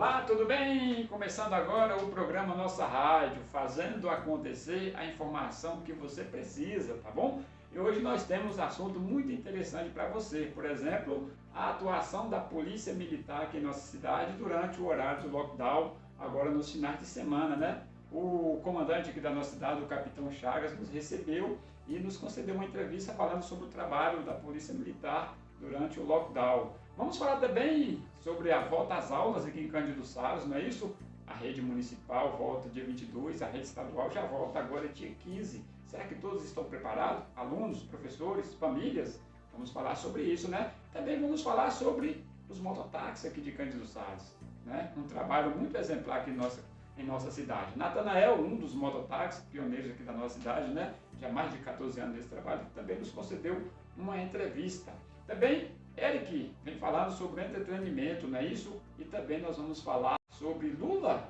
Olá, tudo bem? Começando agora o programa Nossa Rádio, fazendo acontecer a informação que você precisa, tá bom? E hoje nós temos um assunto muito interessante para você, por exemplo, a atuação da Polícia Militar aqui em nossa cidade durante o horário do lockdown, agora nos finais de semana, né? O comandante aqui da nossa cidade, o Capitão Chagas, nos recebeu e nos concedeu uma entrevista falando sobre o trabalho da Polícia Militar durante o lockdown. Vamos falar também sobre a volta às aulas aqui em Cândido Sales, não é isso? A rede municipal volta dia 22, a rede estadual já volta agora dia 15. Será que todos estão preparados? Alunos, professores, famílias? Vamos falar sobre isso, né? Também vamos falar sobre os mototáxis aqui de Cândido Sales, né? Um trabalho muito exemplar aqui em nossa cidade. Natanael, um dos mototáxis pioneiros aqui da nossa cidade, né? Já há mais de 14 anos nesse trabalho, também nos concedeu uma entrevista. Também Eric vem falando sobre entretenimento, não é isso? E também nós vamos falar sobre Lula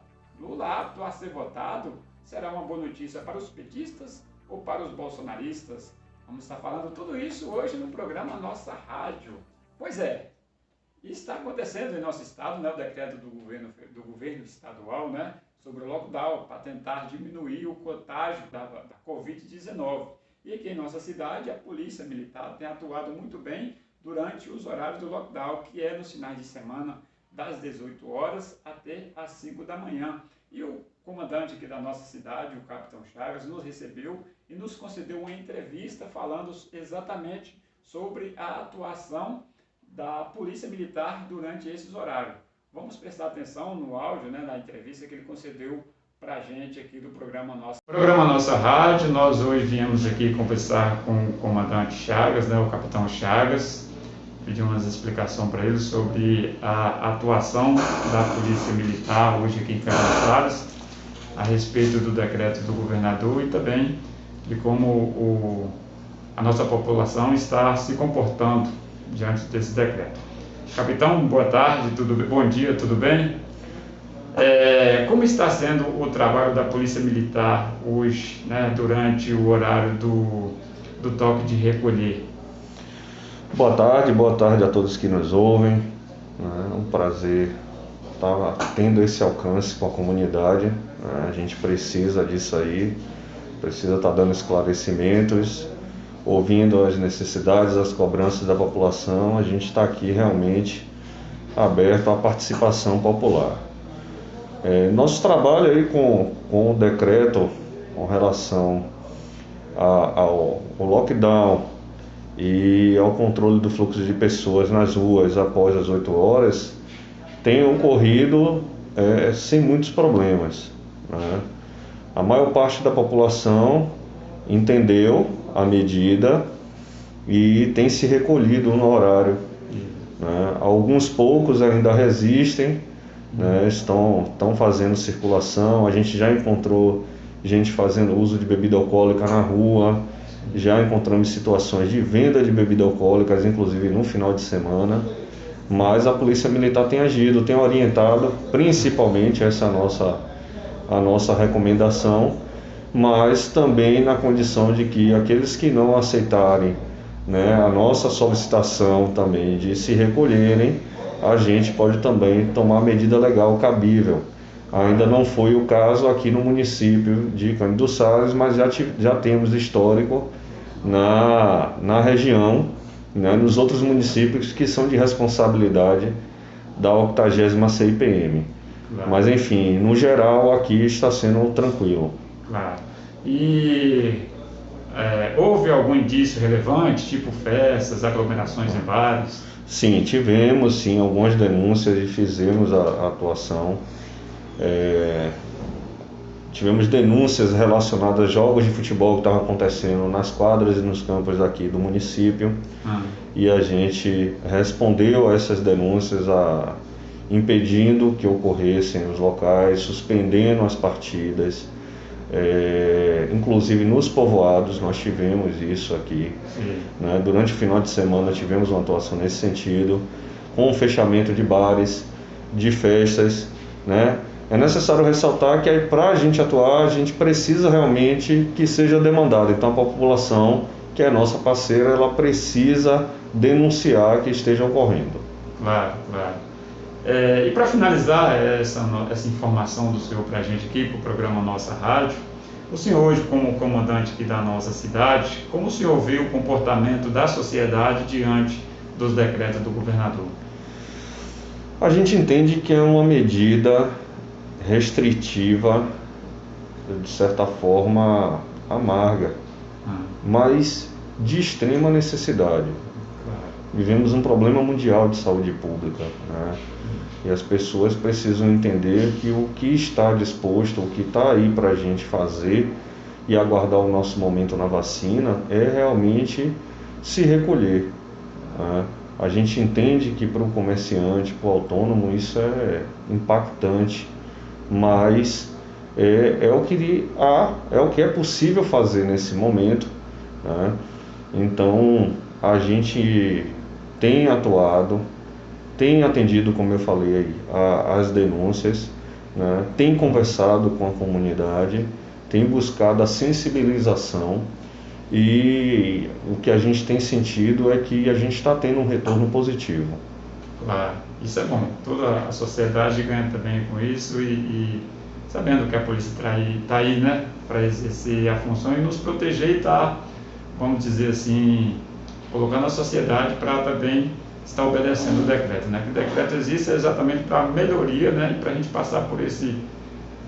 apto a ser votado. Será uma boa notícia para os petistas ou para os bolsonaristas? Vamos estar falando tudo isso hoje no programa Nossa Rádio. Pois é, está acontecendo em nosso estado, né, o decreto do governo estadual, né, sobre o lockdown, para tentar diminuir o contágio da Covid-19. E aqui em nossa cidade, a Polícia Militar tem atuado muito bem durante os horários do lockdown, que é nos finais de semana, das 18 horas até as 5 da manhã. E o comandante aqui da nossa cidade, o Capitão Chagas, nos recebeu e nos concedeu uma entrevista falando exatamente sobre a atuação da Polícia Militar durante esses horários. Vamos prestar atenção no áudio, né, na entrevista que ele concedeu para a gente aqui do programa Nossa Rádio. Nós hoje viemos aqui conversar com o comandante Chagas, né, o Capitão Chagas, pedir umas explicações para ele sobre a atuação da Polícia Militar hoje aqui em Cândido Sales, a respeito do decreto do governador e também de como a nossa população está se comportando diante desse decreto. Capitão, boa tarde, bom dia, tudo bem? Como está sendo o trabalho da Polícia Militar hoje, né, durante o horário do toque de recolher? Boa tarde a todos que nos ouvem. É um prazer estar tendo esse alcance com a comunidade. A gente precisa disso aí, precisa estar dando esclarecimentos, ouvindo as necessidades, as cobranças da população. A gente está aqui realmente aberto à participação popular. Nosso trabalho aí com o decreto com relação ao lockdown e ao controle do fluxo de pessoas nas ruas após as 8 horas tem ocorrido sem muitos problemas, né? A maior parte da população entendeu a medida e tem se recolhido no horário, né? Alguns poucos ainda resistem, né? Estão fazendo circulação. A gente já encontrou gente fazendo uso de bebida alcoólica na rua, já encontramos situações de venda de bebidas alcoólicas, inclusive no final de semana, mas a Polícia Militar tem agido, tem orientado, principalmente essa a nossa recomendação, mas também na condição de que aqueles que não aceitarem, né, a nossa solicitação também de se recolherem, a gente pode também tomar a medida legal cabível. Ainda não foi o caso aqui no município de Cândido Sales, mas já temos histórico na região, né, nos outros municípios que são de responsabilidade da 80ª CIPM. Claro. Mas enfim, no geral aqui está sendo tranquilo. Claro. E houve algum indício relevante, tipo festas, aglomerações em bares? Sim, tivemos algumas denúncias e fizemos a atuação. Tivemos denúncias relacionadas a jogos de futebol que estavam acontecendo nas quadras e nos campos aqui do município. E a gente respondeu a essas denúncias, impedindo que ocorressem nos locais, suspendendo as partidas. Inclusive nos povoados nós tivemos isso aqui, né? Durante o final de semana tivemos uma atuação nesse sentido, com o fechamento de bares, de festas, né? É necessário ressaltar que para a gente atuar, a gente precisa realmente que seja demandado. Então a população, que é nossa parceira, ela precisa denunciar que esteja ocorrendo. Claro, claro. E para finalizar essa informação do senhor para a gente aqui, para o programa Nossa Rádio, o senhor hoje, como comandante aqui da nossa cidade, como o senhor vê o comportamento da sociedade diante dos decretos do governador? A gente entende que é uma medida restritiva, de certa forma amarga, mas de extrema necessidade. Vivemos um problema mundial de saúde pública, né? E as pessoas precisam entender que o que está disposto, o que está aí para a gente fazer e aguardar o nosso momento na vacina é realmente se recolher, né? A gente entende que para o comerciante, para o autônomo, isso é impactante, mas é o que é possível fazer nesse momento, né? Então a gente tem atuado, tem atendido, como eu falei aí, as denúncias, né? Tem conversado com a comunidade, tem buscado a sensibilização, e o que a gente tem sentido é que a gente está tendo um retorno positivo. Claro, isso é bom. Toda a sociedade ganha também com isso e sabendo que a polícia está aí, né, para exercer a função e nos proteger e está, vamos dizer assim, colocando a sociedade para também estar obedecendo o decreto, né? Que o decreto existe exatamente para melhoria, né, e para a gente passar por esse,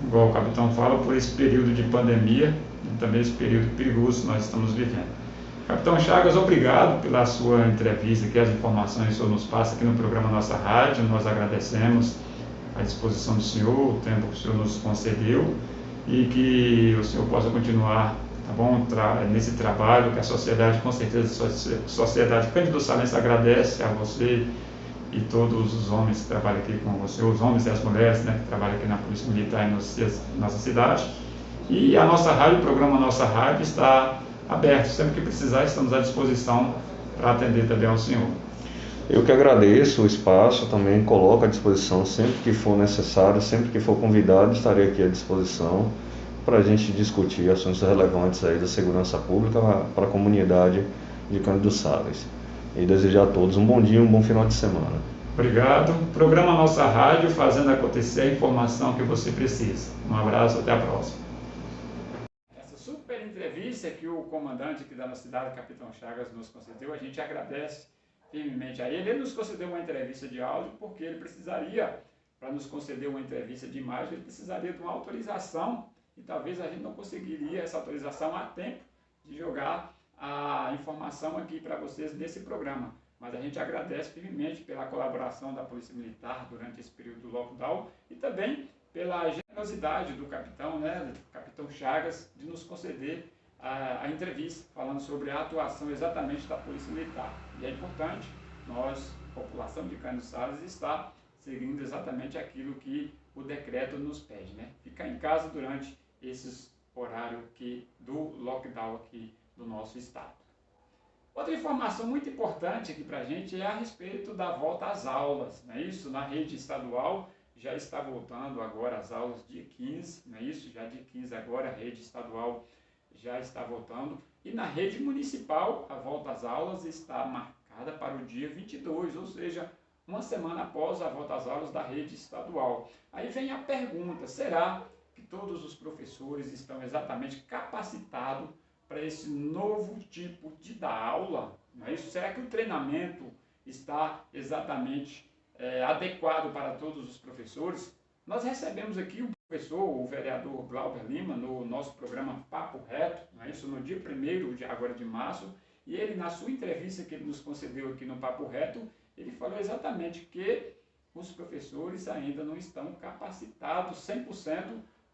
igual o capitão fala, por esse período de pandemia e também esse período perigoso que nós estamos vivendo. Capitão Chagas, obrigado pela sua entrevista, que as informações que o senhor nos passa aqui no programa Nossa Rádio. Nós agradecemos a disposição do senhor, o tempo que o senhor nos concedeu e que o senhor possa continuar, tá bom, nesse trabalho que a sociedade, com certeza, a sociedade Cândido Salense agradece a você e todos os homens que trabalham aqui com você, os homens e as mulheres, né, que trabalham aqui na Polícia Militar em nossa cidade. E a nossa rádio, o programa Nossa Rádio, está aberto. Sempre que precisar, estamos à disposição para atender também ao senhor. Eu que agradeço o espaço, também coloco à disposição sempre que for necessário, sempre que for convidado, estarei aqui à disposição para a gente discutir assuntos relevantes aí da segurança pública para a comunidade de Cândido Sales. E desejar a todos um bom dia e um bom final de semana. Obrigado. Programa Nossa Rádio, fazendo acontecer a informação que você precisa. Um abraço, até a próxima. Essa super entrevista que o comandante aqui da nossa cidade, Capitão Chagas, nos concedeu, a gente agradece firmemente a ele. Ele nos concedeu uma entrevista de áudio porque ele precisaria, para nos conceder uma entrevista de imagem, ele precisaria de uma autorização e talvez a gente não conseguiria essa autorização a tempo de jogar a informação aqui para vocês nesse programa. Mas a gente agradece firmemente pela colaboração da Polícia Militar durante esse período do lockdown e também pela generosidade do capitão, né, do Capitão Chagas, de nos conceder a entrevista falando sobre a atuação exatamente da Polícia Militar. E é importante, nós, população de Cândido Sales, estar seguindo exatamente aquilo que o decreto nos pede, né? Ficar em casa durante esses horários do lockdown aqui do nosso estado. Outra informação muito importante aqui para a gente é a respeito da volta às aulas, não é isso? Na rede estadual já está voltando agora as aulas dia 15, não é isso? Já dia 15 agora a rede estadual já está voltando. E na rede municipal a volta às aulas está marcada para o dia 22, ou seja, uma semana após a volta às aulas da rede estadual. Aí vem a pergunta, será que todos os professores estão exatamente capacitados para esse novo tipo de dar aula? Não é isso? Será que o treinamento está exatamente adequado para todos os professores? Nós recebemos aqui um professor, o vereador Glauber Lima, no nosso programa Papo Reto, não é isso? No dia 1º agora de março, e ele, na sua entrevista que ele nos concedeu aqui no Papo Reto, ele falou exatamente que os professores ainda não estão capacitados 100%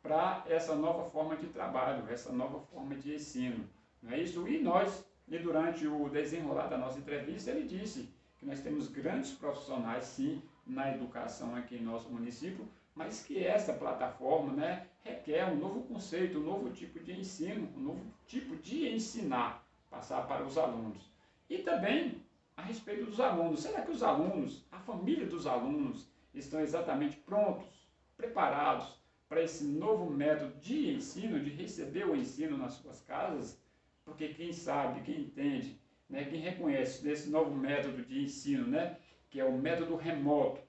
para essa nova forma de trabalho, essa nova forma de ensino, não é isso? E durante o desenrolar da nossa entrevista, ele disse que nós temos grandes profissionais, sim, na educação aqui em nosso município, mas que essa plataforma, né, requer um novo conceito, um novo tipo de ensino, um novo tipo de ensinar, passar para os alunos. E também a respeito dos alunos, será que os alunos, a família dos alunos, estão exatamente prontos, preparados para esse novo método de ensino, de receber o ensino nas suas casas? Porque quem sabe, quem entende, né, quem reconhece desse novo método de ensino, né, que é o método remoto,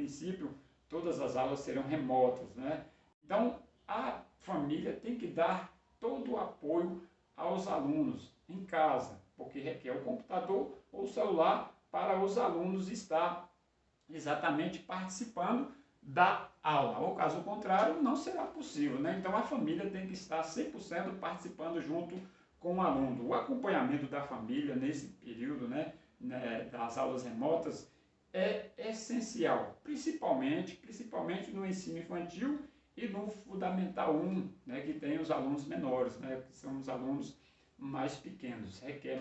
princípio, todas as aulas serão remotas, né? Então, a família tem que dar todo o apoio aos alunos em casa, porque requer o computador ou o celular para os alunos estar exatamente participando da aula. Ou caso contrário, não será possível, né? Então, a família tem que estar 100% participando junto com o aluno. O acompanhamento da família nesse período, né, das aulas remotas é essencial, principalmente no ensino infantil e no Fundamental 1, né, que tem os alunos menores, né, que são os alunos mais pequenos. Requer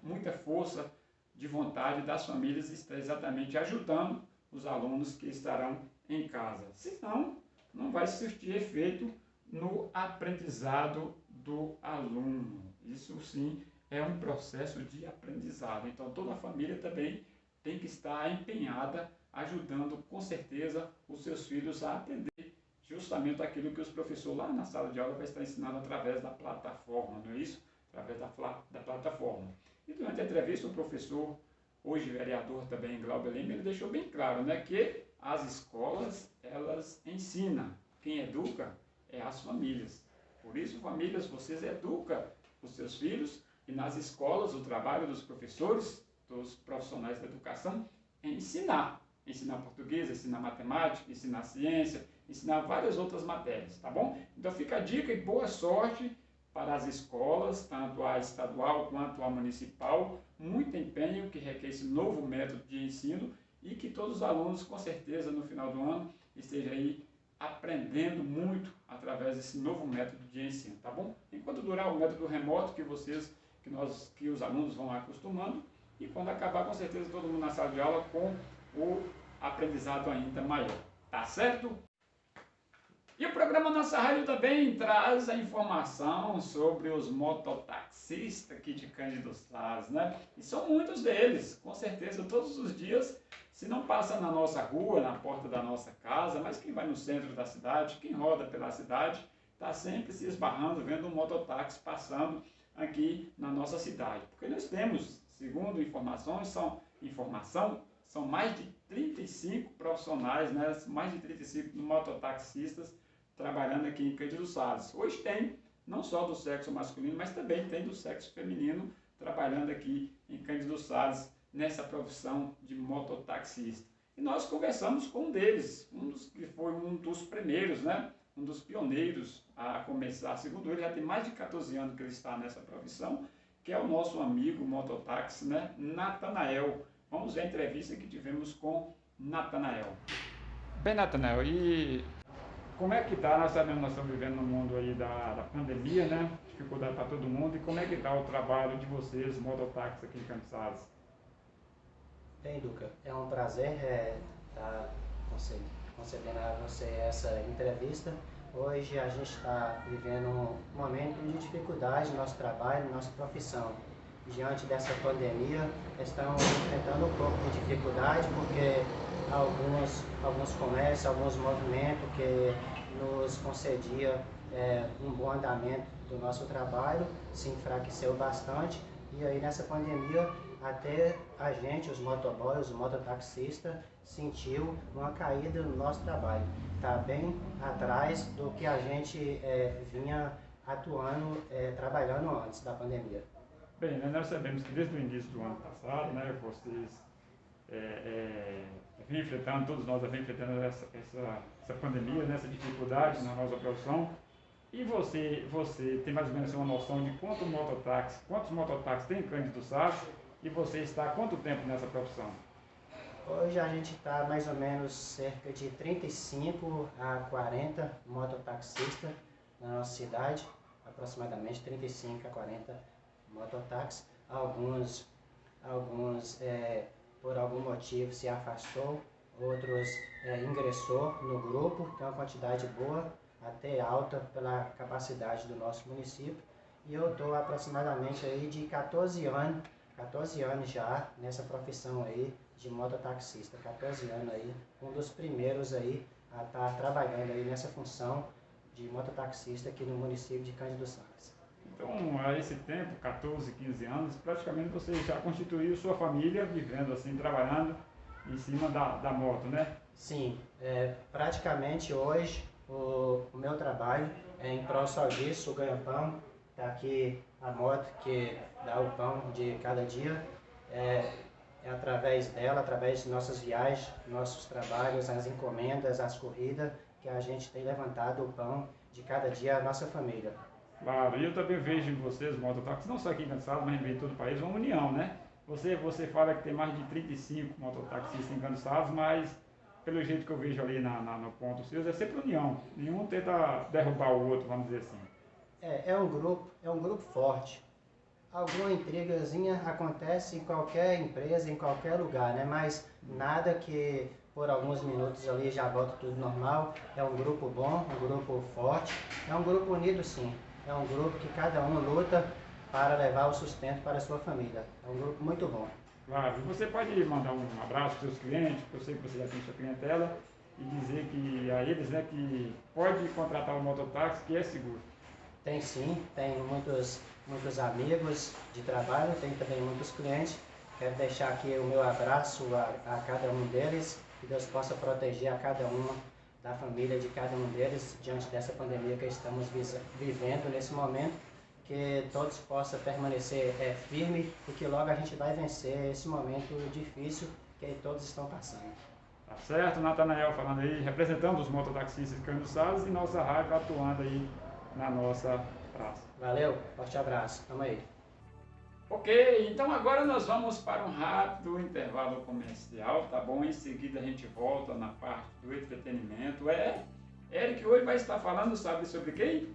muita força de vontade das famílias estar exatamente ajudando os alunos que estarão em casa. Senão, não vai surtir efeito no aprendizado do aluno. Isso sim é um processo de aprendizado. Então, toda a família também tem que estar empenhada, ajudando com certeza os seus filhos a aprender justamente aquilo que os professores lá na sala de aula vai estar ensinando através da plataforma, não é isso? Através da plataforma. E durante a entrevista, o professor, hoje vereador também, Glauber Lima, ele deixou bem claro, né, que as escolas, elas ensinam. Quem educa é as famílias. Por isso, famílias, vocês educam os seus filhos, e nas escolas, o trabalho dos professores, dos profissionais da educação, é ensinar. Ensinar português, ensinar matemática, ensinar ciência, ensinar várias outras matérias, tá bom? Então fica a dica e boa sorte para as escolas, tanto a estadual quanto a municipal. Muito empenho que requer esse novo método de ensino e que todos os alunos, com certeza, no final do ano, estejam aí aprendendo muito através desse novo método de ensino, tá bom? Enquanto durar o método remoto que os alunos vão acostumando, e quando acabar, com certeza, todo mundo na sala de aula com o aprendizado ainda maior, tá certo? E o programa Nossa Rádio também traz a informação sobre os mototaxistas aqui de Cândido Sales, né? E são muitos deles, com certeza, todos os dias, se não passa na nossa rua, na porta da nossa casa, mas quem vai no centro da cidade, quem roda pela cidade, está sempre se esbarrando, vendo um mototáxi passando aqui na nossa cidade. Porque nós temos, segundo são mais de 35 profissionais, né? Mais de 35 mototaxistas trabalhando aqui em Cândido Sales. Hoje tem, não só do sexo masculino, mas também tem do sexo feminino trabalhando aqui em Cândido Sales nessa profissão de mototaxista. E nós conversamos com um deles, que foi um dos primeiros, né? Um dos pioneiros a começar. Segundo ele, já tem mais de 14 anos que ele está nessa profissão, que é o nosso amigo mototáxi, né? Natanael. Vamos ver a entrevista que tivemos com Natanael. Bem, Natanael, e como é que está? Nós sabemos que nós estamos vivendo no mundo aí da pandemia, né? Dificuldade para todo mundo. E como é que está o trabalho de vocês, mototáxi, aqui em Cândido Sales? Bem, Duca, é um prazer estar concedendo a você essa entrevista. Hoje a gente está vivendo um momento de dificuldade no nosso trabalho, na nossa profissão. Diante dessa pandemia, estamos enfrentando um pouco de dificuldade, porque alguns comércios, alguns movimentos que nos concedia um bom andamento do nosso trabalho se enfraqueceu bastante. E aí nessa pandemia, até a gente, os motoboys, os mototaxistas, sentiu uma caída no nosso trabalho. Está bem atrás do que a gente vinha atuando, trabalhando antes da pandemia. Bem, nós sabemos que desde o início do ano passado, né, vocês vêm enfrentando, todos nós vêm enfrentando essa pandemia, né, essa dificuldade na nossa profissão. E você tem mais ou menos uma noção de quantos mototáxis tem em Cândido Sales, e você está há quanto tempo nessa profissão? Hoje a gente está mais ou menos cerca de 35 a 40 mototaxistas na nossa cidade, aproximadamente 35 a 40 mototáxis. Alguns por algum motivo se afastou, outros ingressou no grupo, tem uma quantidade boa, até alta pela capacidade do nosso município. E eu estou aproximadamente aí de 14 anos já nessa profissão aí de mototaxista, 14 anos aí, um dos primeiros aí a estar trabalhando aí nessa função de mototaxista aqui no município de Cândido Sales. Então, a esse tempo, 14, 15 anos, praticamente você já constituiu sua família, vivendo assim, trabalhando em cima da moto, né? Sim, praticamente hoje o meu trabalho é em prol só disso, o ganha-pão. Tá aqui a moto que dá o pão de cada dia. É através dela, através de nossas viagens, nossos trabalhos, as encomendas, as corridas, que a gente tem levantado o pão de cada dia à nossa família. Claro, e eu também vejo em vocês, mototáxis, não só aqui em Cançado, mas em todo o país, uma união, né? Você fala que tem mais de 35 mototaxistas em Cançado, mas pelo jeito que eu vejo ali no ponto seus, é sempre união. Nenhum tenta derrubar o outro, vamos dizer assim. É um grupo forte. Alguma intrigazinha acontece em qualquer empresa, em qualquer lugar, né? Mas nada que por alguns minutos ali já volta tudo normal. É um grupo bom, um grupo forte, é um grupo unido sim. É um grupo que cada um luta para levar o sustento para a sua família. É um grupo muito bom. Claro, e você pode mandar um abraço para os seus clientes, porque eu sei que você já tem sua clientela, e dizer que a eles, né, que pode contratar um mototáxi que é seguro. Tem sim, tem muitos amigos de trabalho, tem também muitos clientes. Quero deixar aqui o meu abraço a cada um deles, que Deus possa proteger a cada uma da família de cada um deles diante dessa pandemia que estamos vivendo nesse momento, que todos possam permanecer firme e que logo a gente vai vencer esse momento difícil que todos estão passando. Tá certo? Natanael falando aí, representando os mototaxistas de Cândido Salles e nossa rádio atuando aí na nossa praça. Valeu, forte abraço, tamo aí. Ok, então agora nós vamos para um rápido intervalo comercial, tá bom? Em seguida a gente volta na parte do entretenimento. Eric hoje vai estar falando, sabe sobre quem?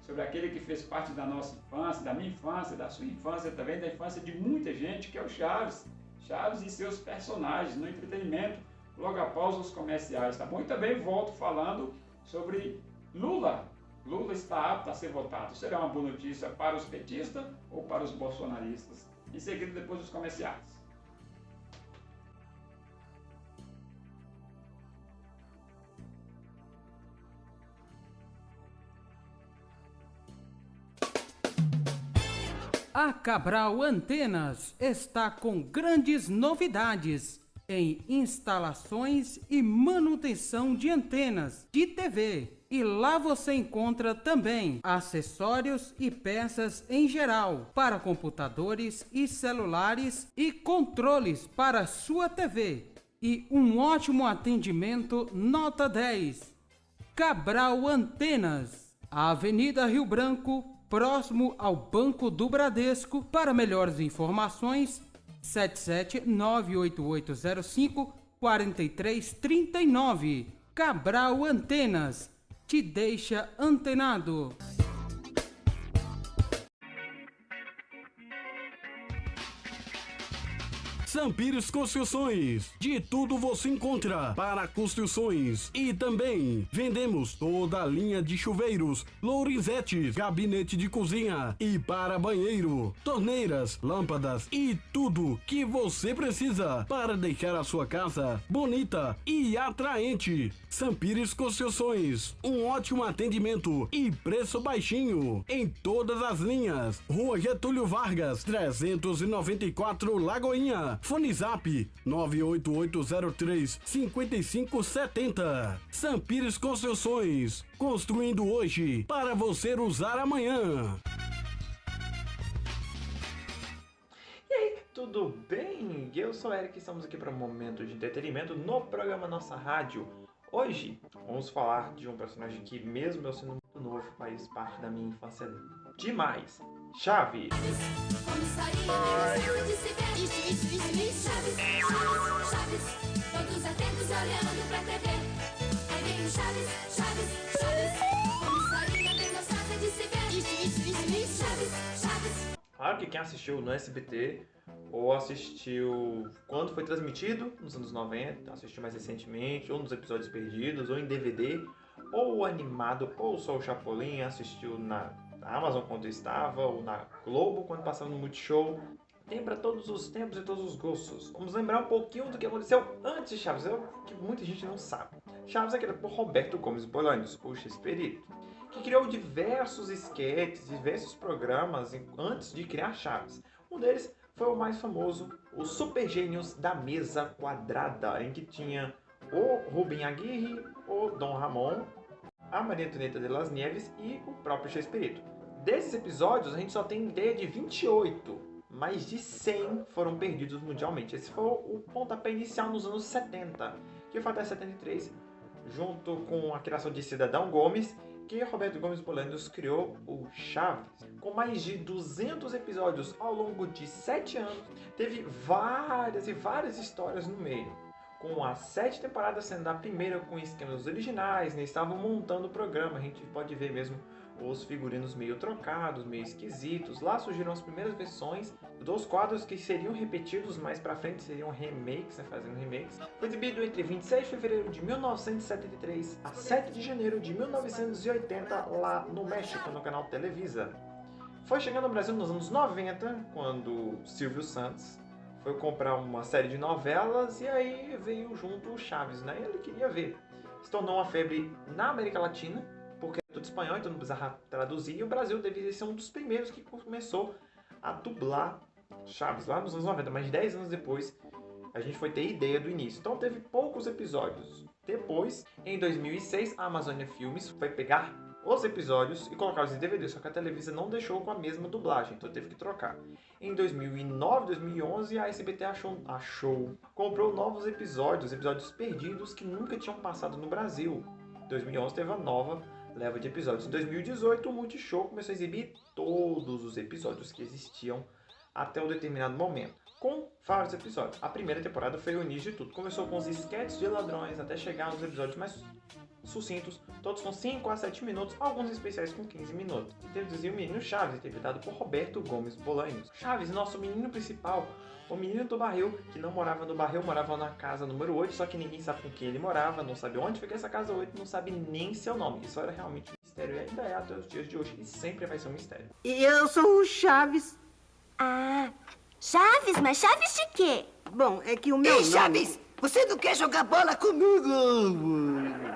Sobre aquele que fez parte da nossa infância, da minha infância, da sua infância, também da infância de muita gente, que é o Chaves. Chaves e seus personagens no entretenimento, logo após os comerciais, tá bom? E também volto falando sobre Lula. Lula está apto a ser votado. Será uma boa notícia para os petistas ou para os bolsonaristas? Em seguida, depois dos comerciais. A Cabral Antenas está com grandes novidades em instalações e manutenção de antenas de TV. E lá você encontra também acessórios e peças em geral para computadores e celulares e controles para sua TV. E um ótimo atendimento nota 10. Cabral Antenas, Avenida Rio Branco, próximo ao Banco do Bradesco. Para melhores informações, 7798805-4339. Cabral Antenas, te deixa antenado. Sampires Construções, de tudo você encontra para construções e também vendemos toda a linha de chuveiros, lourinzetes, gabinete de cozinha e para banheiro, torneiras, lâmpadas e tudo que você precisa para deixar a sua casa bonita e atraente. Sampires Construções, um ótimo atendimento e preço baixinho em todas as linhas. Rua Getúlio Vargas, 394 Lagoinha. Fone Zap 98803-5570. Sampires Construções, construindo hoje para você usar amanhã. E aí, tudo bem? Eu sou o Eric e estamos aqui para um momento de entretenimento no programa Nossa Rádio. Hoje vamos falar de um personagem que, mesmo eu sendo muito novo, faz parte da minha infância demais. Chaves. Todos atentos olhando pra TV. Aí vem o Chaves, Chaves, Chaves. Comissaria bem gostada de se ver. Chaves, Chaves. Claro que quem assistiu no SBT ou assistiu quando foi transmitido nos anos 90, assistiu mais recentemente, ou nos episódios perdidos, ou em DVD, ou animado, ou só o Chapolin, assistiu na Amazon quando estava, ou na Globo quando passava no Multishow. Tem para todos os tempos e todos os gostos. Vamos lembrar um pouquinho do que aconteceu antes de Chaves, é o que muita gente não sabe. Chaves é criado por Roberto Gomes Bolaños, o Chespirito, que criou diversos esquetes, diversos programas antes de criar Chaves. Um deles foi o mais famoso, os super gênios da mesa quadrada, em que tinha o Rubem Aguirre, o Dom Ramon, a Maria Antonieta de las Nieves e o próprio Chespirito. Desses episódios, a gente só tem ideia de 28. Mais de 100 foram perdidos mundialmente. Esse foi o pontapé inicial nos anos 70, que foi até 73, junto com a criação de Cidadão Gomes, que Roberto Gomes Bolaños criou o Chaves. Com mais de 200 episódios ao longo de 7 anos, teve várias e várias histórias no meio. Com as 7 temporadas sendo a primeira com esquemas originais, né? Estavam montando o programa, a gente pode ver mesmo os figurinos meio trocados, meio esquisitos. Lá surgiram as primeiras versões dos quadros que seriam repetidos mais pra frente, seriam remakes, né, fazendo remakes. Foi exibido entre 26 de fevereiro de 1973 a 7 de janeiro de 1980 lá no México, no canal Televisa. Foi chegando ao Brasil nos anos 90, quando Silvio Santos foi comprar uma série de novelas e aí veio junto o Chaves, né? Ele queria ver. Se tornou uma febre na América Latina, porque é tudo espanhol, então não precisava traduzir, e o Brasil deveria ser um dos primeiros que começou a dublar Chaves, lá nos anos 90, mas 10 anos depois a gente foi ter ideia do início. Então teve poucos episódios. Depois, em 2006, a Amazônia Filmes foi pegar os episódios e colocá-los em DVD, só que a Televisa não deixou com a mesma dublagem, então teve que trocar. Em 2009, 2011, a SBT comprou novos episódios perdidos que nunca tinham passado no Brasil. Em 2011 teve a nova leva de episódios. Em 2018, o Multishow começou a exibir todos os episódios que existiam até um determinado momento, com vários episódios. A primeira temporada foi o início de tudo. Começou com os esquetes de ladrões até chegar nos episódios mais sucintos, todos com 5 a 7 minutos, alguns especiais com 15 minutos. Introduzia o menino Chaves, interpretado por Roberto Gomes Bolaños. Chaves, nosso menino principal, o menino do barril, que não morava no barril, morava na casa número 8, só que ninguém sabe com quem ele morava, não sabe onde fica essa casa 8, não sabe nem seu nome. Isso era realmente um mistério e ainda é até os dias de hoje, e sempre vai ser um mistério. E eu sou o Chaves. Ah, Chaves? Mas Chaves de quê? Bom, é que o meu Ei, nome... Chaves, você não quer jogar bola comigo?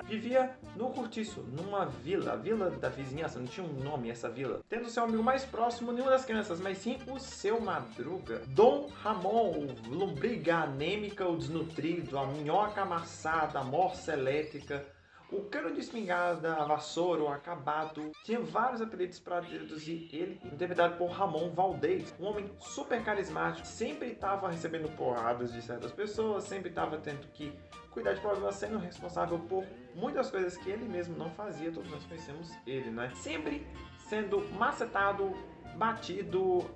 Vivia no Cortiço, numa vila, a vila da vizinhança, não tinha um nome essa vila. Tendo seu amigo mais próximo, nenhuma das crianças, mas sim o seu Madruga. Dom Ramon, o lombriga anêmica, o desnutrido, a minhoca amassada, a morsa elétrica, o cano de espingarda, a vassoura, o acabado. Tinha vários apelidos para traduzir ele, interpretado por Ramon Valdez, um homem super carismático, sempre estava recebendo porradas de certas pessoas, sempre estava tendo que cuidar de problemas, sendo responsável por muitas coisas que ele mesmo não fazia. Todos nós conhecemos ele, né? Sempre sendo macetado, batido,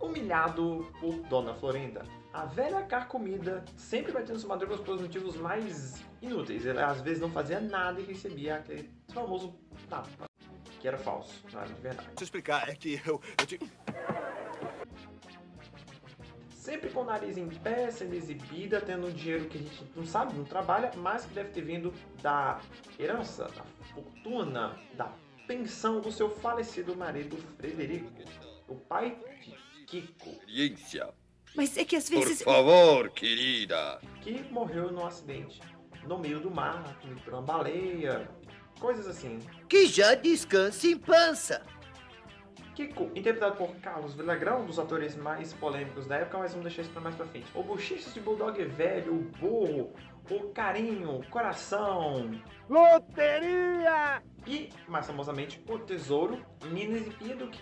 humilhado por Dona Florinda. A velha carcomida, sempre batendo sua madruga pelos motivos mais inúteis. Ele às vezes não fazia nada e recebia aquele famoso tapa, que era falso, não era de verdade. Deixa eu explicar, é que eu te... Sempre com o nariz em pé, sendo exibida, tendo um dinheiro que a gente não sabe, não trabalha, mas que deve ter vindo da herança, da fortuna, da pensão do seu falecido marido Frederico, o pai de Kiko. Experiência. Mas é que às vezes... Por favor, querida. Que morreu num acidente no meio do mar, comido por uma baleia, coisas assim. Que já descanse em pança. Kiko, interpretado por Carlos Villagrán, um dos atores mais polêmicos da época, mas vamos deixar isso pra mais pra frente. O Bochichos de Bulldog Velho, o Burro, o Carinho, o Coração... Loteria! E, mais famosamente, o Tesouro, menino exibido que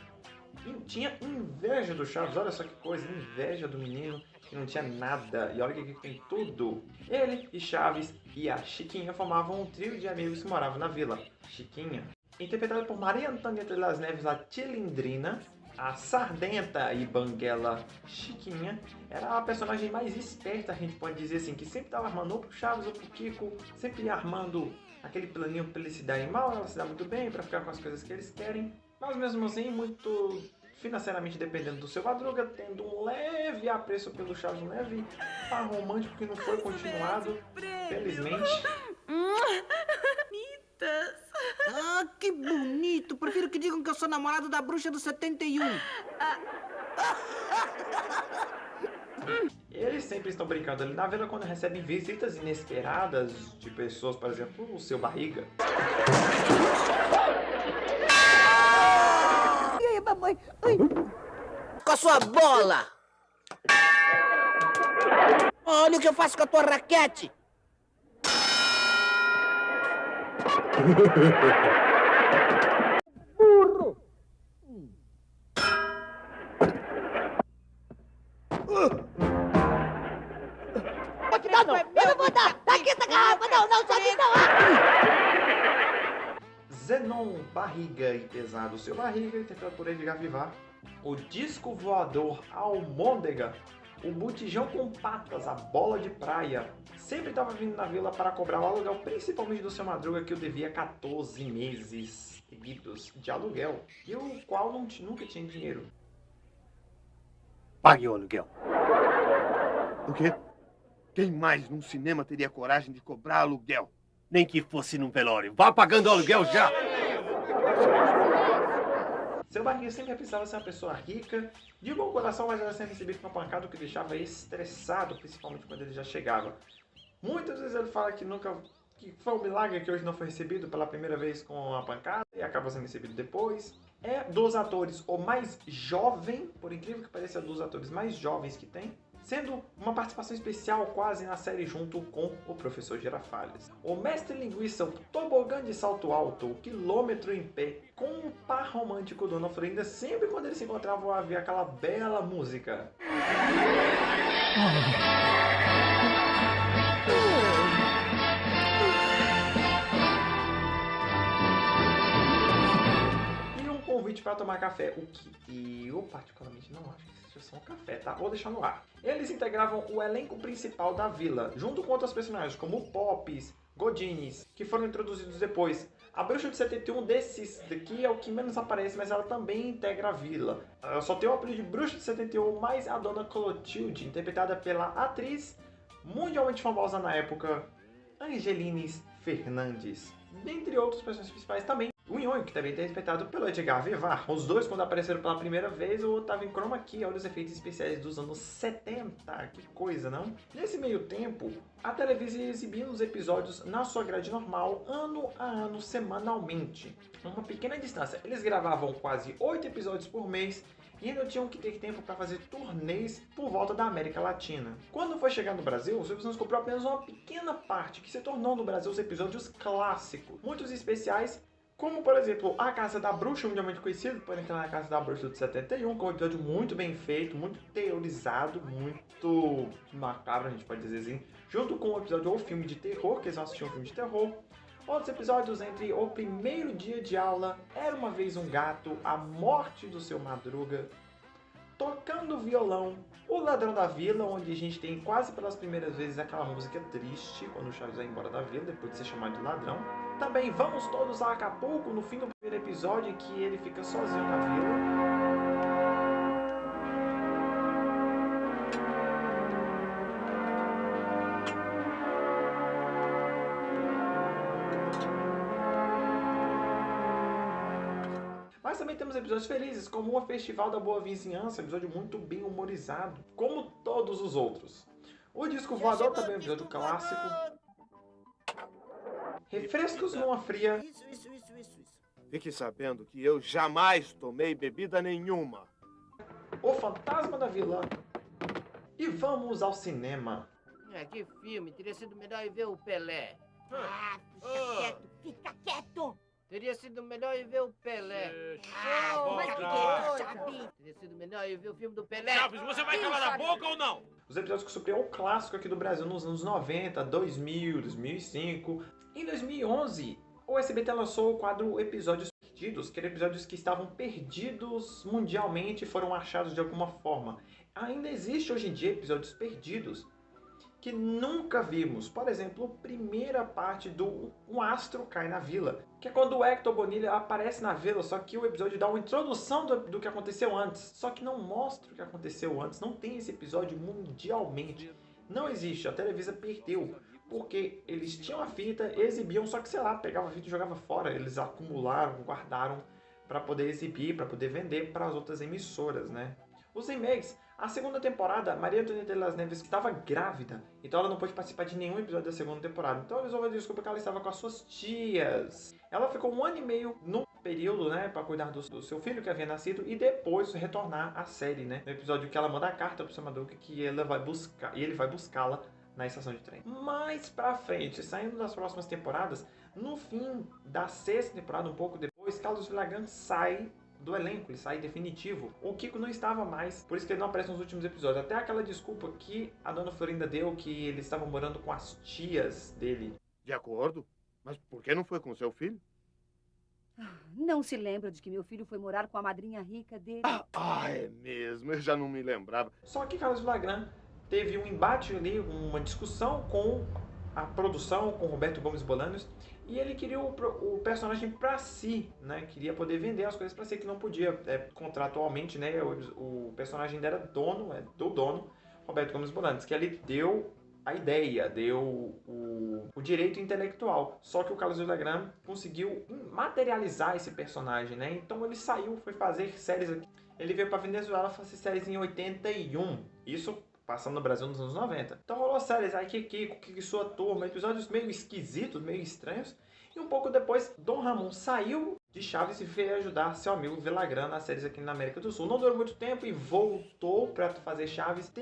tinha inveja do Chaves. Olha só que coisa, inveja do menino que não tinha nada. E olha que aqui tem tudo. Ele e Chaves e a Chiquinha formavam um trio de amigos que moravam na vila. Chiquinha, interpretada por Maria Antonieta de las Neves, a Tilindrina, a sardenta e banguela Chiquinha, era a personagem mais esperta, a gente pode dizer assim, que sempre estava armando ou pro Chaves ou pro Kiko, sempre ia armando aquele planinho pra ele se darem mal, ela se dá muito bem pra ficar com as coisas que eles querem, mas mesmo assim muito financeiramente dependendo do seu Madruga, tendo um leve apreço pelo Chaves, um leve par romântico que não foi continuado, felizmente. Ah, que bonito! Prefiro que digam que eu sou namorado da bruxa do 71. Eles sempre estão brincando ali na vila quando recebem visitas inesperadas de pessoas, por exemplo, o seu Barriga. E aí, mamãe? Ai. Com a sua bola! Olha o que eu faço com a tua raquete. Burro! Pode dar, não. Eu não vou dar. Tá aqui essa garrafa. Não, sozinho não. Zenon, Barriga e Pesado Seu Barriga, interpretado por Edgar Vivar. O Disco Voador Almôndega. O Botijão com Patas, a Bola de Praia. Sempre estava vindo na vila para cobrar o aluguel, principalmente do Seu Madruga, que o devia 14 meses seguidos de aluguel, e o qual nunca tinha dinheiro. Pague o aluguel. O quê? Quem mais num cinema teria coragem de cobrar aluguel? Nem que fosse num velório. Vá pagando o aluguel já! Seu Barriga sempre precisava ser uma pessoa rica, de bom coração, mas era sempre recebido com uma pancada, o que deixava estressado, principalmente quando ele já chegava. Muitas vezes ele fala que foi um milagre que hoje não foi recebido pela primeira vez com a pancada e acaba sendo recebido depois. É dos atores o mais jovem, por incrível que pareça, dos atores mais jovens que tem, sendo uma participação especial quase na série junto com o Professor Girafales. O mestre linguiça, o tobogã de salto alto, o quilômetro em pé, com um par romântico Dona Florinda, sempre quando eles se encontravam havia aquela bela música. E um convite para tomar café, o que eu particularmente não acho que seja só um café, tá? Vou deixar no ar. Eles integravam o elenco principal da vila, junto com outros personagens como Pops, Godines, que foram introduzidos depois. A Bruxa de 71 desses daqui é o que menos aparece, mas ela também integra a vila. Ela só tem o apelido de Bruxa de 71, mas a Dona Clotilde, interpretada pela atriz mundialmente famosa na época, Angelines Fernandes. Dentre outros personagens principais também. O Nhonho, que também é interpretado pelo Edgar Vivar. Os dois, quando apareceram pela primeira vez, o outro tava em chroma key. Olha os efeitos especiais dos anos 70. Que coisa, não? Nesse meio tempo, a televisão exibia os episódios na sua grade normal, ano a ano, semanalmente. Numa pequena distância. Eles gravavam quase 8 episódios por mês e ainda tinham que ter tempo para fazer turnês por volta da América Latina. Quando foi chegar no Brasil, o Silvio Santos comprou apenas uma pequena parte, que se tornou no Brasil os episódios clássicos. Muitos especiais, como, por exemplo, A Casa da Bruxa, mundialmente conhecido por entrar na Casa da Bruxa de 71, com um episódio muito bem feito, muito teorizado, muito macabro, a gente pode dizer assim, junto com o episódio ou filme de terror, que eles vão assistir um filme de terror. Outros episódios entre O Primeiro Dia de Aula, Era Uma Vez um Gato, A Morte do Seu Madruga, Tocando Violão, O Ladrão da Vila, onde a gente tem quase pelas primeiras vezes aquela música triste, quando o Chaves vai embora da vila, depois de ser chamado de ladrão. Também Vamos Todos a Acapulco, no fim do primeiro episódio, em que ele fica sozinho na vila. Mas também temos episódios felizes, como o Festival da Boa Vizinhança, episódio muito bem humorizado, como todos os outros. O Disco Voador também é um episódio clássico. Refrescos numa fria. Isso. Fique sabendo que eu jamais tomei bebida nenhuma. O Fantasma da Vila. E vamos ao cinema. Que filme, teria sido melhor ir ver o Pelé. Fica quieto. Teria sido melhor ir ver o Pelé. Teria sido melhor ir ver o filme do Pelé. Chaves, você vai calar a boca ou não? Os episódios que supriam o clássico aqui do Brasil nos anos 90, 2000, 2005. Em 2011, o SBT lançou o quadro Episódios Perdidos, que eram episódios que estavam perdidos mundialmente e foram achados de alguma forma. Ainda existe hoje em dia episódios perdidos que nunca vimos. Por exemplo, a primeira parte do Um Astro Cai na Vila, que é quando o Hector Bonilha aparece na vila, só que o episódio dá uma introdução do que aconteceu antes, só que não mostra o que aconteceu antes. Não tem esse episódio mundialmente. Não existe, a Televisa perdeu, porque eles tinham a fita, exibiam, só que sei lá, pegava a fita e jogava fora. Eles acumularam, guardaram para poder exibir, para poder vender para as outras emissoras, né? Os remakes. A segunda temporada, Maria Antonieta de las Neves estava grávida, então ela não pôde participar de nenhum episódio da segunda temporada. Então eles ouviram desculpa que ela estava com as suas tias. Ela ficou 1 ano e meio no período, né, para cuidar do seu filho que havia nascido e depois retornar à série, né? No episódio que ela manda a carta pro seu Madoka que ele vai buscá-la na estação de trem. Mais pra frente, saindo das próximas temporadas, no fim da 6ª temporada, um pouco depois, Carlos Villagrán sai do elenco, ele sai definitivo. O Kiko não estava mais, por isso que ele não aparece nos últimos episódios. Até aquela desculpa que a dona Florinda deu, que eles estavam morando com as tias dele. De acordo, mas por que não foi com seu filho? Não se lembra de que meu filho foi morar com a madrinha rica dele? É mesmo, eu já não me lembrava. Só que Carlos Villagrán teve um embate ali, uma discussão com a produção, com Roberto Gomes Bolaños, e ele queria o personagem pra si, né? Queria poder vender as coisas pra si, que não podia. Contratualmente, né? O personagem era do dono, Roberto Gomes Bolaños, que ele deu a ideia, deu o direito intelectual. Só que o Carlos Villagrán conseguiu materializar esse personagem, né? Então ele saiu, foi fazer séries aqui. Ele veio pra Venezuela fazer séries em 81. Isso passando no Brasil nos anos 90. Então rolou séries aí, Kiko, sua turma, episódios meio esquisitos, meio estranhos. E um pouco depois, Dom Ramon saiu de Chaves e veio ajudar seu amigo Villagrán nas séries aqui na América do Sul. Não durou muito tempo e voltou para fazer Chaves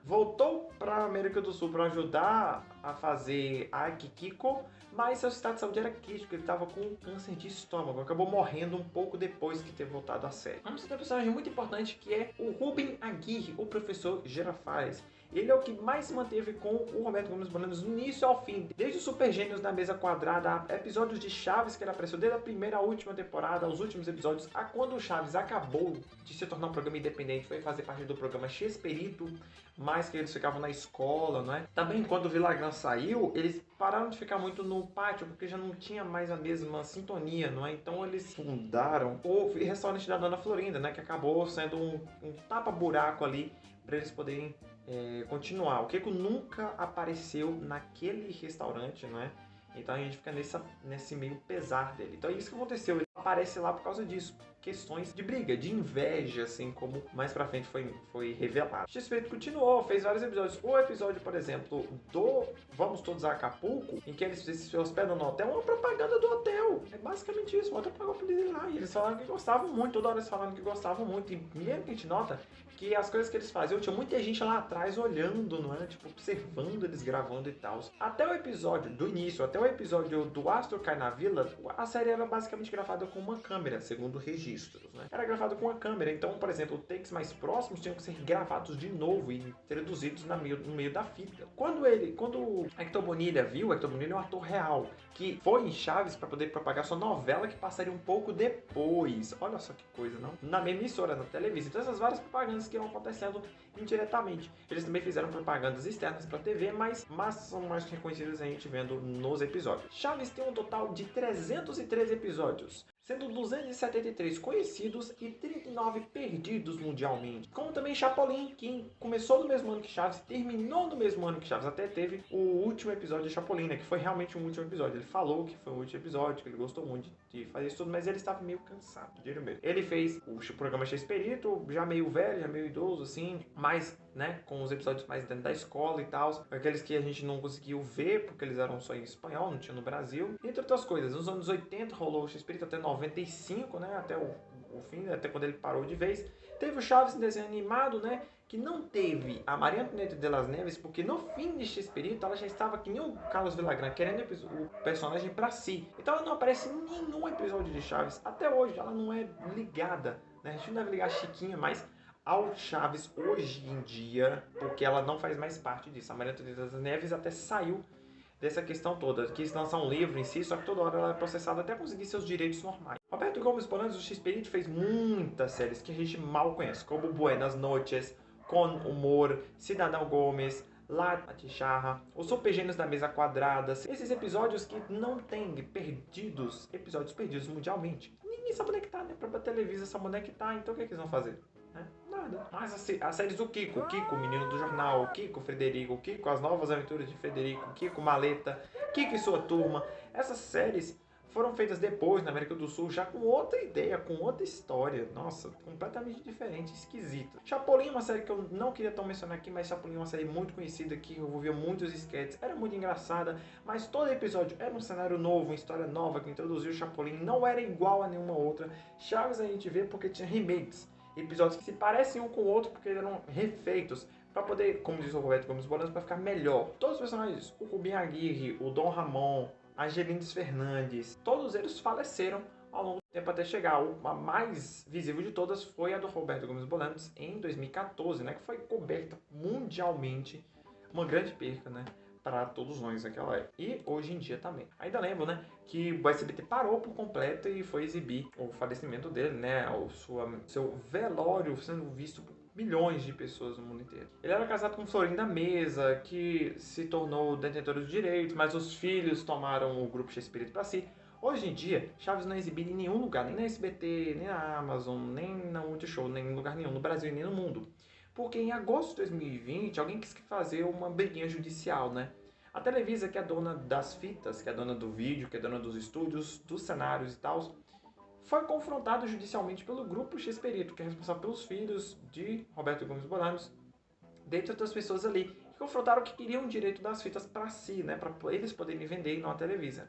voltou para a América do Sul para ajudar a fazer a Kiko, mas seu estado de saúde era crítico, ele estava com câncer de estômago, acabou morrendo um pouco depois de ter voltado à série. Vamos ter um personagem muito importante que é o Rubem Aguirre, o professor Girafales. Ele é o que mais se manteve com o Roberto Gomes Bolaños do início ao fim. Desde os Super Gênios da Mesa Quadrada, episódios de Chaves que ele apareceu desde a primeira à última temporada, os últimos episódios, a quando o Chaves acabou de se tornar um programa independente, foi fazer parte do programa Chespirito, mais que eles ficavam na escola, não é? Também quando o Villagrán saiu, eles pararam de ficar muito no pátio, porque já não tinha mais a mesma sintonia, não é? Então eles fundaram o restaurante da Dona Florinda, né? Que acabou sendo um tapa-buraco ali para eles poderem continuar. O Kiko nunca apareceu naquele restaurante, não é? Então a gente fica nesse meio pesar dele. Então é isso que aconteceu. Ele aparece lá por causa disso. Questões de briga, de inveja, assim como mais pra frente foi revelado. X-Espírito continuou, fez vários episódios. O episódio, por exemplo, do Vamos Todos a Acapulco, em que eles se hospedam no hotel, é uma propaganda do hotel. É basicamente isso. O hotel pagou pra eles ir lá. E eles falaram que gostavam muito, toda hora eles falaram que gostavam muito. E mesmo que a gente nota que as coisas que eles faziam, tinha muita gente lá atrás olhando, não é? Tipo, observando eles gravando e tal. Até o episódio do início, até o episódio do Astro Cai na Vila, a série era basicamente gravada com uma câmera, segundo registros, né? Era gravado com uma câmera, então, por exemplo, takes mais próximos tinham que ser gravados de novo e traduzidos no meio da fita. Quando o Hector Bonilha viu, o Hector Bonilha é um ator real, que foi em Chaves para poder propagar sua novela que passaria um pouco depois. Olha só que coisa, não? Na mesma emissora, na televisão. Então essas várias propagandas que iam acontecendo indiretamente. Eles também fizeram propagandas externas para TV, mas são mais reconhecidas a gente vendo nos episódios. Chaves tem um total de 313 episódios, sendo 273 conhecidos e 39 perdidos mundialmente. Como também Chapolin, que começou no mesmo ano que Chaves, terminou no mesmo ano que Chaves, até teve o último episódio de Chapolin, né, que foi realmente um último episódio. Ele falou que foi o último episódio, que ele gostou muito de fazer isso tudo, mas ele estava meio cansado, diria mesmo. Ele fez o programa Chespirito, já meio velho, já meio idoso, assim, mais, né, com os episódios mais dentro da escola e tal, aqueles que a gente não conseguiu ver, porque eles eram só em espanhol, não tinha no Brasil. Entre outras coisas, nos anos 80 rolou o Chespirito até 95, né, até o fim, até quando ele parou de vez. Teve o Chaves em desenho animado, né, que não teve a Maria Antonieta de las Neves, porque no fim de Chespirito ela já estava que nem o Carlos Villagrán, querendo o personagem pra si. Então ela não aparece em nenhum episódio de Chaves. Até hoje ela não é ligada, né, a gente não deve ligar a Chiquinha mais ao Chaves hoje em dia, porque ela não faz mais parte disso. A Maria Antonieta das Neves até saiu dessa questão toda, quis lançar um livro em si, só que toda hora ela é processada até conseguir seus direitos normais. Roberto Gomes Bolaños, o Chespirito, fez muitas séries que a gente mal conhece, como Buenas Noches, Com Humor, Cidadão Gomes, La Chicharra, os Super Gênios da Mesa Quadrada, esses episódios que não tem episódios perdidos mundialmente. Ninguém sabe onde é que tá, né? Pra Televisa sabe onde é que tá, então o que é que eles vão fazer? Nada. Mas as séries do Kiko, o Menino do Jornal, o Kiko, Frederico, o Kiko, As Novas Aventuras de Frederico, Kiko Maleta, Kiko e Sua Turma, essas séries foram feitas depois na América do Sul, já com outra ideia, com outra história. Nossa, completamente diferente, esquisita. Chapolin é uma série que eu não queria tão mencionar aqui, mas Chapolin é uma série muito conhecida, que envolvia muitos sketches, era muito engraçada, mas todo episódio era um cenário novo, uma história nova que introduziu o Chapolin, não era igual a nenhuma outra. Chaves a gente vê porque tinha remakes, episódios que se parecem um com o outro porque eram refeitos, para poder, como diz o Roberto Gomes Bolanos, para ficar melhor. Todos os personagens, o Rubinho Aguirre, o Dom Ramon, a Gelindes Fernandes, todos eles faleceram ao longo do tempo até chegar. A mais visível de todas foi a do Roberto Gomes Bolanos em 2014, né, que foi coberta mundialmente, uma grande perca, né, para todos nós naquela época. E hoje em dia também. Ainda lembro, né, que o SBT parou por completo e foi exibir o falecimento dele, né, seu velório sendo visto por milhões de pessoas no mundo inteiro. Ele era casado com Florinda Mesa, que se tornou detentora de direitos, mas os filhos tomaram o grupo X-Espírito para si. Hoje em dia, Chaves não é exibido em nenhum lugar, nem na SBT, nem na Amazon, nem na Multishow, nem em lugar nenhum, no Brasil e nem no mundo. Porque em agosto de 2020, alguém quis fazer uma briguinha judicial, né? A Televisa, que é dona das fitas, que é dona do vídeo, que é dona dos estúdios, dos cenários e tal, foi confrontado judicialmente pelo grupo X-Perito, que é responsável pelos filhos de Roberto Gomes Bolanos, dentre outras pessoas ali, que confrontaram que queriam o direito das fitas para si, né, para eles poderem vender e não a Televisa.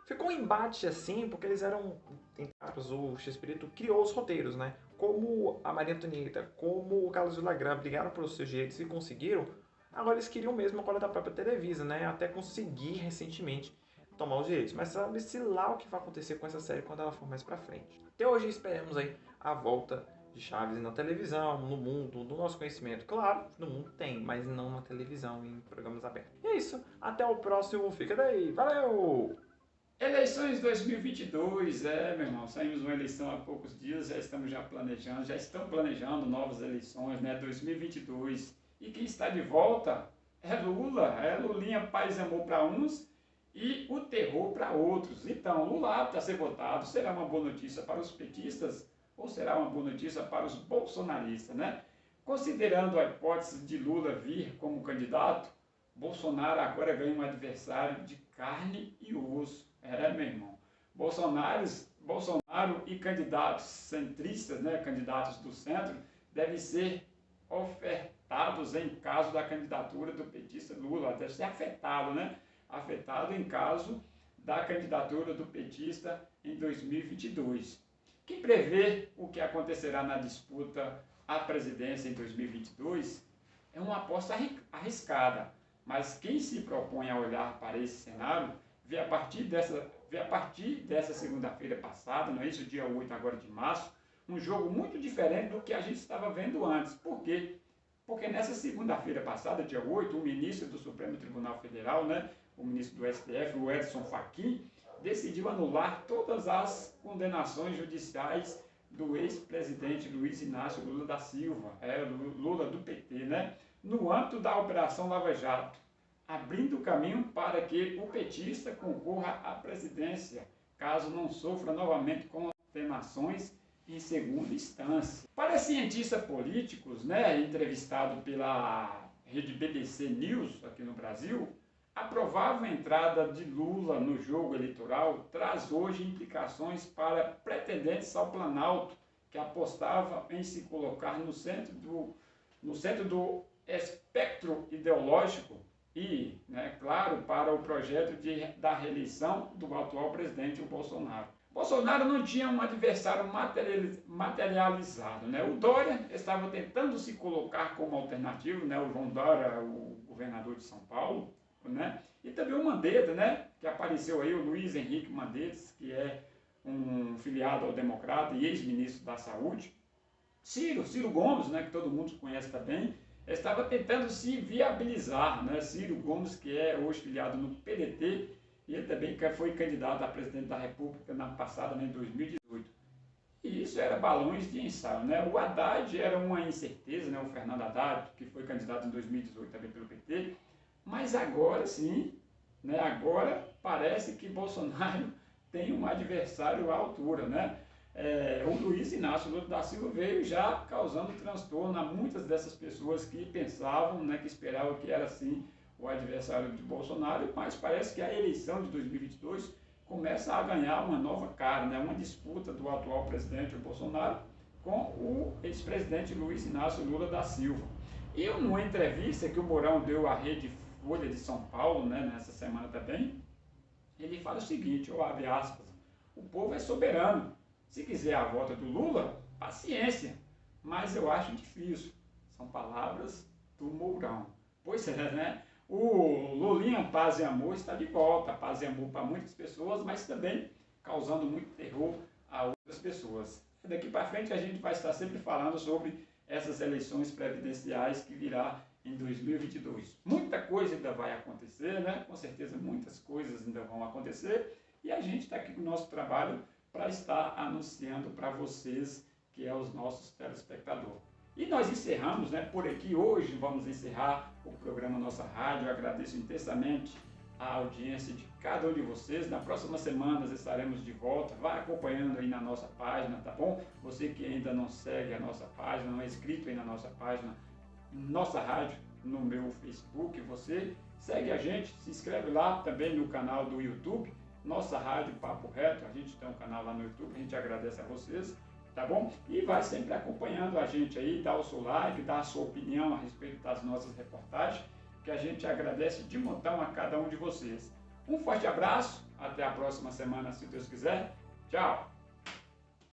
Ficou um embate assim, porque eles eram, entre aspas, o X-Perito criou os roteiros, né, como a Maria Antonieta, como o Carlos Villagrán brigaram pelos seus direitos e conseguiram, agora eles queriam mesmo a cola da própria Televisa, né, até conseguir recentemente tomar os direitos, mas sabe-se lá o que vai acontecer com essa série quando ela for mais pra frente. Até hoje esperamos aí a volta de Chaves na televisão, no mundo, no nosso conhecimento. Claro, no mundo tem, mas não na televisão, em programas abertos. E é isso, até o próximo, fica daí, valeu! Eleições 2022, meu irmão, saímos de uma eleição há poucos dias, já estão planejando novas eleições, né, 2022. E quem está de volta é Lula, Lulinha, paz e amor para uns, e o terror para outros. Então, Lula apto a ser votado, será uma boa notícia para os petistas ou será uma boa notícia para os bolsonaristas, né? Considerando a hipótese de Lula vir como candidato, Bolsonaro agora ganha um adversário de carne e osso. Meu irmão. Bolsonaro e candidatos centristas, né, candidatos do centro, devem ser ofertados em caso da candidatura do petista Lula, deve ser afetado, né? Afetado em caso da candidatura do petista em 2022. Quem prevê o que acontecerá na disputa à presidência em 2022 é uma aposta arriscada, mas quem se propõe a olhar para esse cenário vê a partir dessa segunda-feira passada, não é isso, dia 8 agora de março, um jogo muito diferente do que a gente estava vendo antes. Por quê? Porque nessa segunda-feira passada, dia 8, o ministro do Supremo Tribunal Federal, né, o ministro do STF, o Edson Fachin, decidiu anular todas as condenações judiciais do ex-presidente Luiz Inácio Lula da Silva, Lula do PT, né, no âmbito da Operação Lava Jato, abrindo o caminho para que o petista concorra à presidência, caso não sofra novamente condenações em segunda instância. Para cientistas políticos, né, entrevistado pela rede BBC News aqui no Brasil, a provável entrada de Lula no jogo eleitoral traz hoje implicações para pretendentes ao Planalto, que apostavam em se colocar no centro do espectro ideológico e, né, claro, para o projeto da reeleição do atual presidente, o Bolsonaro. Bolsonaro não tinha um adversário materializado, né? O Dória estava tentando se colocar como alternativo, né? O João Dória, o governador de São Paulo, né? E também o Mandetta, né? Que apareceu aí, o Luiz Henrique Mandetta, que é um filiado ao Democrata e ex-ministro da Saúde. Ciro Gomes, né? Que todo mundo conhece também, estava tentando se viabilizar, né? Ciro Gomes, que é hoje filiado no PDT, e ele também foi candidato a presidente da República na passada, né, em 2018. E isso era balões de ensaio, né? O Haddad era uma incerteza, né? O Fernando Haddad, que foi candidato em 2018 também pelo PT, mas agora sim, né? Agora parece que Bolsonaro tem um adversário à altura, né? O Luiz Inácio Lula da Silva veio já causando transtorno a muitas dessas pessoas que pensavam, né, que esperavam que era assim o adversário de Bolsonaro, mas parece que a eleição de 2022 começa a ganhar uma nova cara, né? Uma disputa do atual presidente Bolsonaro com o ex-presidente Luiz Inácio Lula da Silva. E numa entrevista que o Mourão deu à Rede Folha de São Paulo, né, nessa semana também, ele fala o seguinte, eu abro aspas, o povo é soberano. Se quiser a volta do Lula, paciência, mas eu acho difícil. São palavras do Mourão. Pois é, né? O Lulinha Paz e Amor está de volta. Paz e amor para muitas pessoas, mas também causando muito terror a outras pessoas. Daqui para frente a gente vai estar sempre falando sobre essas eleições presidenciais que virá em 2022. Muita coisa ainda vai acontecer, né? Com certeza muitas coisas ainda vão acontecer. E a gente está aqui com o nosso trabalho para estar anunciando para vocês, que é os nossos telespectadores. E nós encerramos, né, por aqui hoje, vamos encerrar o programa Nossa Rádio. Eu agradeço intensamente a audiência de cada um de vocês. Na próxima semana estaremos de volta. Vá acompanhando aí na nossa página, tá bom? Você que ainda não segue a nossa página, não é inscrito aí na nossa página, Nossa Rádio, no meu Facebook, você segue a gente, se inscreve lá também no canal do YouTube, Nossa Rádio Papo Reto. A gente tem um canal lá no YouTube, a gente agradece a vocês. Tá bom? E vai sempre acompanhando a gente aí, dá o seu like, dá a sua opinião a respeito das nossas reportagens, que a gente agradece de montão a cada um de vocês. Um forte abraço, até a próxima semana, se Deus quiser. Tchau!